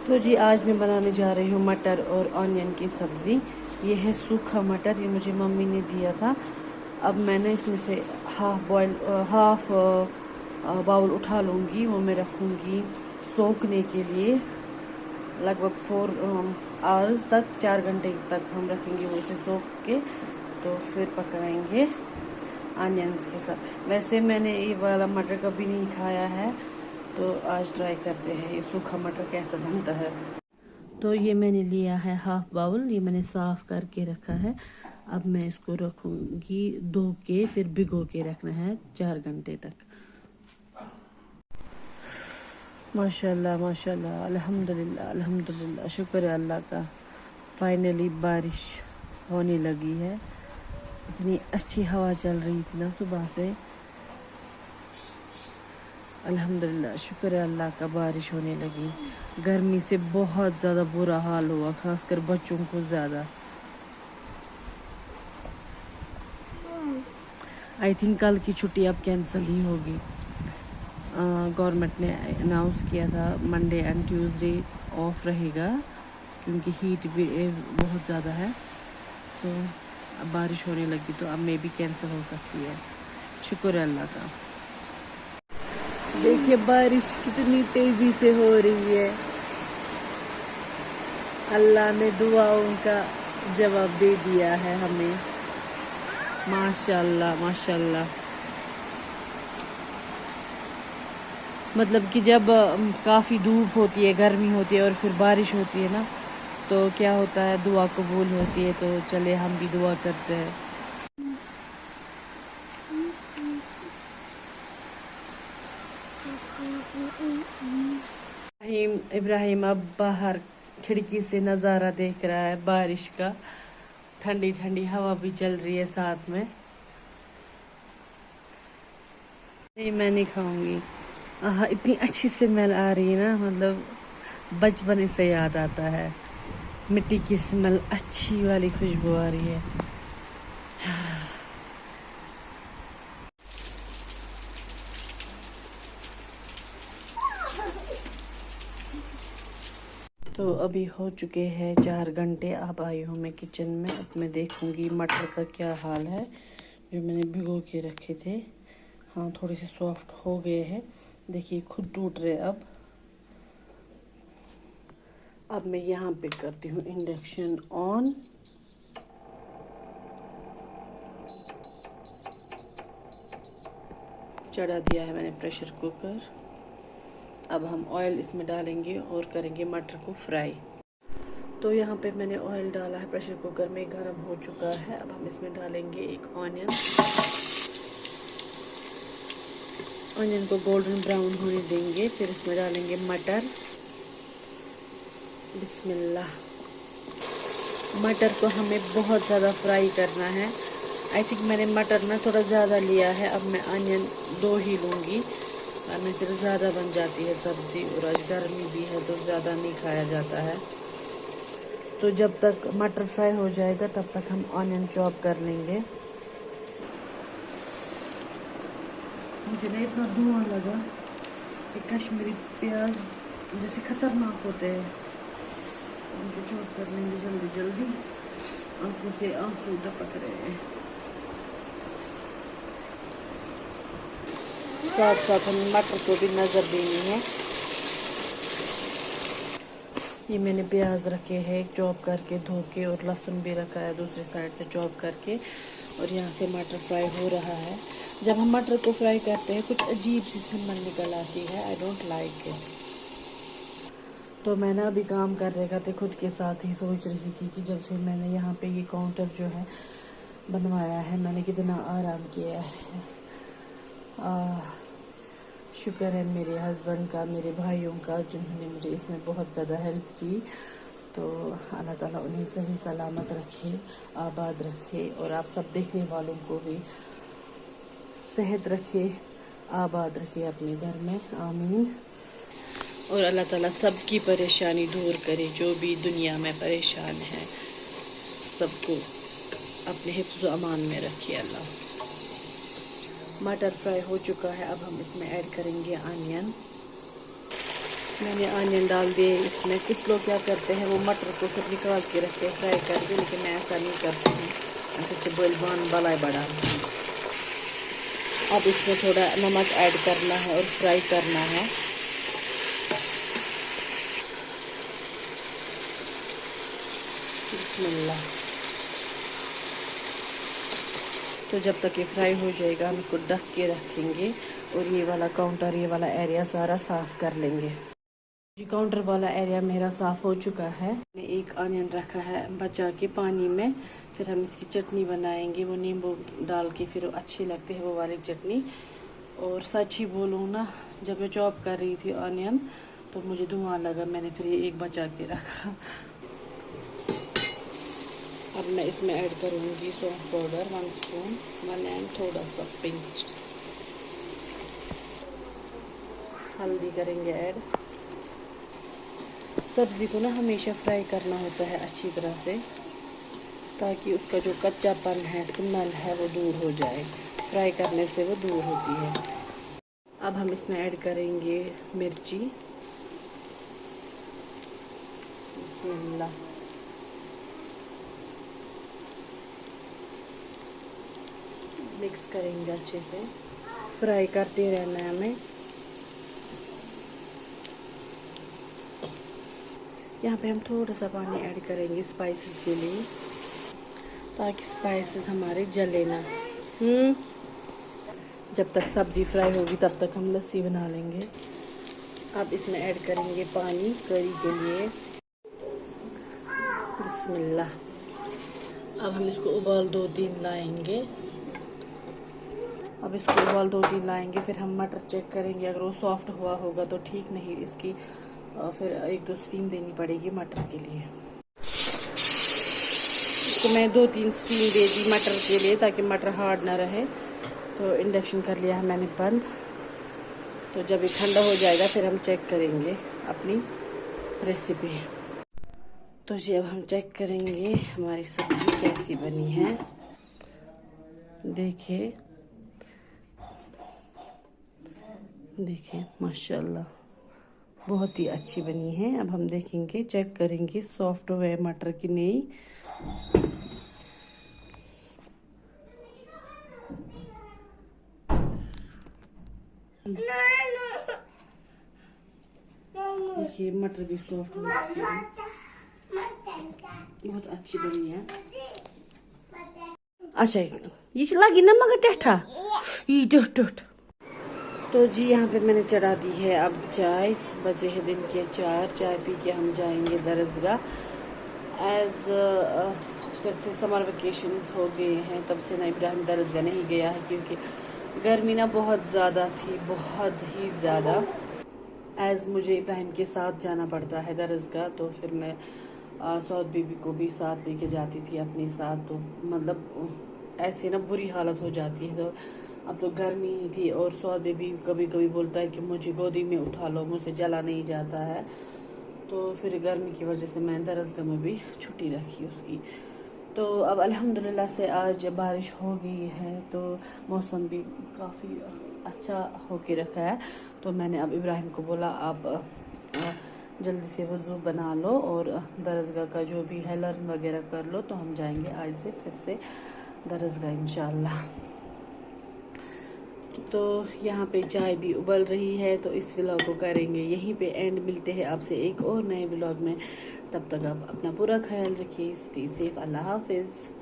तो जी आज मैं बनाने जा रही हूँ मटर और ऑनियन की सब्ज़ी। ये है सूखा मटर, ये मुझे मम्मी ने दिया था। अब मैंने इसमें से हाफ बाउल उठा लूँगी, वो मैं रखूँगी सोखने के लिए लगभग 4 आवर्स तक, 4 घंटे तक हम रखेंगे वो इसे सोख के। तो फिर पकाएंगे ऑनियंस के साथ। वैसे मैंने ये वाला मटर कभी नहीं खाया है, तो आज ट्राई करते हैं ये सूखा मटर कैसा बनता है। तो ये मैंने लिया है हाफ बाउल, ये मैंने साफ़ करके रखा है। अब मैं इसको रखूँगी धो के, फिर भिगो के रखना है 4 घंटे तक। माशाल्लाह माशाल्लाह, अल्हम्दुलिल्लाह अल्हम्दुलिल्लाह, शुक्र है अल्लाह का। फाइनली बारिश होने लगी है। इतनी अच्छी हवा चल रही थी ना सुबह से। अल्हम्दुलिल्लाह, शुक्र है अल्लाह का, बारिश होने लगी। गर्मी से बहुत ज़्यादा बुरा हाल हुआ, खासकर बच्चों को ज़्यादा। आई थिंक कल की छुट्टी अब कैंसिल ही होगी। गवर्नमेंट ने अनाउंस किया था मंडे एंड ट्यूसडे ऑफ रहेगा, क्योंकि हीट भी बहुत ज़्यादा है। सो अब बारिश होने लगी तो अब मे भी कैंसिल हो सकती है। शुक्र है अल्लाह का। देखिए बारिश कितनी तेज़ी से हो रही है। अल्लाह ने दुआओं का जवाब दे दिया है हमें। माशाल्लाह माशाल्लाह। मतलब कि जब काफ़ी धूप होती है, गर्मी होती है और फिर बारिश होती है ना, तो क्या होता है, दुआ कबूल होती है। तो चले हम भी दुआ करते हैं। इब्राहिम अब बाहर खिड़की से नज़ारा देख रहा है बारिश का। ठंडी ठंडी हवा भी चल रही है साथ में। नहीं, मैं नहीं खाऊंगी। इतनी अच्छी स्मेल आ रही है ना, मतलब बचपन से याद आता है। मिट्टी की स्मेल, अच्छी वाली खुशबू आ रही है। तो अभी हो चुके हैं 4 घंटे। अब आई हूँ मैं किचन में। अब मैं देखूँगी मटर का क्या हाल है, जो मैंने भिगो के रखे थे। हाँ, थोड़े से सॉफ्ट हो गए हैं, देखिए खुद टूट रहे। अब मैं यहाँ पे करती हूँ इंडक्शन ऑन। चढ़ा दिया है मैंने प्रेशर कुकर। अब हम ऑयल इसमें डालेंगे और करेंगे मटर को फ्राई। तो यहाँ पे मैंने ऑयल डाला है प्रेशर कुकर में, गर्म हो चुका है। अब हम इसमें डालेंगे एक ऑनियन। ऑनियन को गोल्डन ब्राउन होने देंगे, फिर इसमें डालेंगे मटर। बिस्मिल्लाह। मटर को हमें बहुत ज़्यादा फ्राई करना है। आई थिंक मैंने मटर ना थोड़ा ज़्यादा लिया है। अब मैं ऑनियन 2 ही लूँगी, वरना फिर ज़्यादा बन जाती है सब्ज़ी, और आज गर्मी भी है तो ज़्यादा नहीं खाया जाता है। तो जब तक मटर फ्राई हो जाएगा तब तक हम ऑनियन चॉप कर लेंगे। मुझे ना इतना धुआं लगा कि कश्मीरी प्याज जैसे खतरनाक होते हैं, उनको चॉप कर लेंगे जल्दी जल्दी। आंखों से आंसू टपक रहे हैं। साथ साथ हमें मटर को भी नज़र देनी है। ये मैंने प्याज रखे हैं चॉप करके धो के, और लहसुन भी रखा है दूसरी साइड से चॉप करके, और यहाँ से मटर फ्राई हो रहा है। जब हम मटर को फ्राई करते हैं कुछ अजीब सी स्मेल निकल आती है, आई डोंट लाइक इट। तो मैं ना अभी काम करते करते खुद के साथ ही सोच रही थी कि जब से मैंने यहाँ पे ये काउंटर जो है बनवाया है, मैंने कितना आराम किया है। शुक्र है मेरे हस्बैंड का, मेरे भाइयों का, जिन्होंने मुझे इसमें बहुत ज़्यादा हेल्प की। तो अल्लाह ताला उन्हें सही सलामत रखे, आबाद रखे, और आप सब देखने वालों को भी सेहत रखे, आबाद रखे अपने घर में, आमीन। और अल्लाह ताला सबकी परेशानी दूर करे, जो भी दुनिया में परेशान है, सबको अपने हिफ्ज़ अमान में रखे अल्लाह। मटर फ्राई हो चुका है। अब हम इसमें ऐड करेंगे अनियन। मैंने आनियन डाल दिए इसमें। कुछ लोग क्या करते हैं, वो मटर को फिर निकाल के रखते हैं फ्राई करके, लेकिन मैं ऐसा नहीं करती हूँ। मैं बोलबान बलाई बढ़ा। अब इसमें थोड़ा नमक ऐड करना है और फ्राई करना है। बिस्मिल्लाह। तो जब तक ये फ्राई हो जाएगा हम इसको ढक के रखेंगे और ये वाला काउंटर, ये वाला एरिया सारा साफ़ कर लेंगे। जी काउंटर वाला एरिया मेरा साफ़ हो चुका है। मैंने एक अनियन रखा है बचा के पानी में, फिर हम इसकी चटनी बनाएंगे, वो नींबू डाल के, फिर अच्छी लगती है वो वाली चटनी। और सच ही बोलूँ ना, जब मैं चॉप कर रही थी अनियन तो मुझे धुआं लगा, मैंने फिर ये एक बचा के रखा। अब मैं इसमें ऐड करूँगी सौंफ पाउडर 1 स्पून एंड थोड़ा सा पिंच। हल्दी करेंगे ऐड। सब्ज़ी को ना हमेशा फ्राई करना होता है अच्छी तरह से, ताकि उसका जो कच्चापन है, स्मेल है, वो दूर हो जाए। फ्राई करने से वो दूर होती है। अब हम इसमें ऐड करेंगे मिर्ची। बिस्मिल्लाह। मिक्स करेंगे अच्छे से, फ्राई करते रहना है हमें। यहाँ पे हम थोड़ा सा पानी ऐड करेंगे स्पाइसेस के लिए, ताकि स्पाइसेस हमारे जले ना। जब तक सब्ज़ी फ्राई होगी तब तक हम लस्सी बना लेंगे। अब इसमें ऐड करेंगे पानी करी के लिए। बिस्मिल्लाह। अब हम इसको उबाल 2-3 लाएंगे। अब इसको उबाल 2-3 लाएंगे, फिर हम मटर चेक करेंगे। अगर वो सॉफ्ट हुआ होगा तो ठीक, नहीं इसकी फिर 1-2 स्टीम देनी पड़ेगी मटर के लिए। तो मैं 2-3 स्टीम दे दी मटर के लिए, ताकि मटर हार्ड ना रहे। तो इंडक्शन कर लिया है मैंने बंद। तो जब ये ठंडा हो जाएगा फिर हम चेक करेंगे अपनी रेसिपी। तो जी अब हम चेक करेंगे हमारी सब्ज़ी कैसी बनी है। देखिए देखिए माशाल्लाह बहुत ही अच्छी बनी है। अब हम देखेंगे, चेक करेंगे सॉफ्ट हुए मटर की नहीं। देखिए मटर भी सॉफ्ट हो चुकी है, बहुत अच्छी बनी है। अच्छा ये लगी ना मगर टेठा ये टूट। तो जी यहाँ पे मैंने चढ़ा दी है अब चाय। बजे हैं दिन के 4। चाय पी के हम जाएंगे दरसगाह। जब से समर वेकेशंस हो गए हैं तब से ना इब्राहिम दरसगाह नहीं गया है, क्योंकि गर्मी ना बहुत ज़्यादा थी, बहुत ही ज़्यादा। मुझे इब्राहिम के साथ जाना पड़ता है दरसगाह, तो फिर मैं सौद बीबी को भी साथ लेके जाती थी अपने साथ। तो मतलब ऐसे ना बुरी हालत हो जाती है। तो अब तो गर्मी ही थी, और सौद बेबी कभी कभी बोलता है कि मुझे गोदी में उठा लो, मुझसे जला नहीं जाता है। तो फिर गर्मी की वजह से मैं दरसगाह में भी छुट्टी रखी उसकी। तो अब अल्हम्दुलिल्लाह से आज बारिश हो गई है, तो मौसम भी काफ़ी अच्छा हो के रखा है। तो मैंने अब इब्राहिम को बोला आप जल्दी से वज़ू बना लो और दरसगाह का जो भी है लर्न वगैरह कर लो, तो हम जाएंगे आज से फिर से दरसगाह इंशाअल्लाह। तो यहाँ पे चाय भी उबल रही है, तो इस व्लॉग को करेंगे यहीं पे एंड। मिलते हैं आपसे एक और नए व्लॉग में। तब तक आप अपना पूरा ख्याल रखिए। Stay safe. अल्लाह हाफिज़।